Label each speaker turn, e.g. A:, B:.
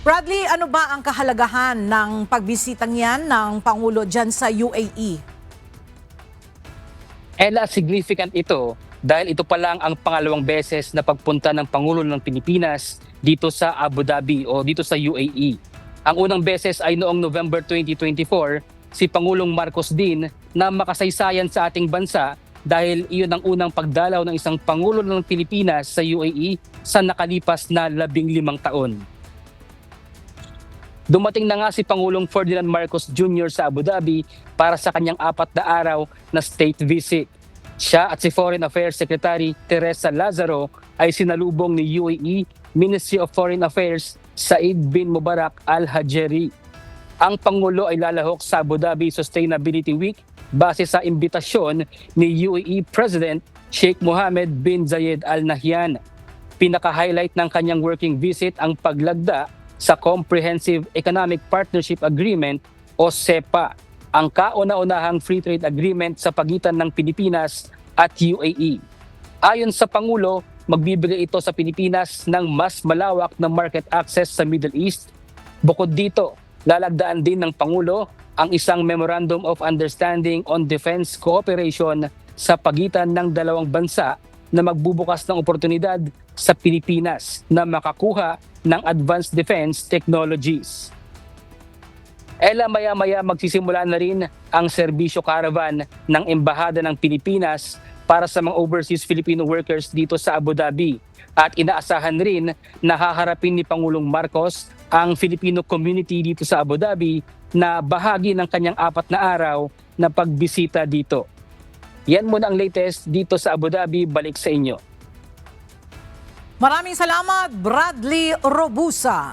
A: Bradley, ano ba ang kahalagahan ng pagbisitang yan ng Pangulo dyan sa UAE?
B: Ella, significant ito dahil ito pa lang ang pangalawang beses na pagpunta ng Pangulo ng Pilipinas dito sa Abu Dhabi o dito sa UAE. Ang unang beses ay noong November 2024, si Pangulong Marcos din na makasaysayan sa ating bansa dahil iyon ang unang pagdalaw ng isang Pangulo ng Pilipinas sa UAE sa nakalipas na 15 taon. Dumating na nga si Pangulong Ferdinand Marcos Jr. sa Abu Dhabi para sa kanyang 4 na araw na state visit. Siya at si Foreign Affairs Secretary Teresa Lazaro ay sinalubong ni UAE Ministry of Foreign Affairs Said bin Mubarak Al-Hajeri. Ang Pangulo ay lalahok sa Abu Dhabi Sustainability Week base sa imbitasyon ni UAE President Sheikh Mohammed bin Zayed Al Nahyan. Pinaka-highlight ng kanyang working visit ang paglagda sa Comprehensive Economic Partnership Agreement o CEPA, ang kauna-unahang free trade agreement sa pagitan ng Pilipinas at UAE. Ayon sa Pangulo, magbibigay ito sa Pilipinas ng mas malawak na market access sa Middle East. Bukod dito, lalagdaan din ng Pangulo ang isang Memorandum of Understanding on Defense Cooperation sa pagitan ng dalawang bansa na magbubukas ng oportunidad sa Pilipinas na makakuha ng advanced defense technologies. Ella, maya-maya magsisimula na rin ang serbisyo caravan ng Embahada ng Pilipinas para sa mga overseas Filipino workers dito sa Abu Dhabi. At inaasahan rin na haharapin ni Pangulong Marcos ang Filipino community dito sa Abu Dhabi na bahagi ng kanyang 4 na araw na pagbisita dito. Yan muna ang latest dito sa Abu Dhabi. Balik sa inyo.
A: Maraming salamat, Bradley Robusa.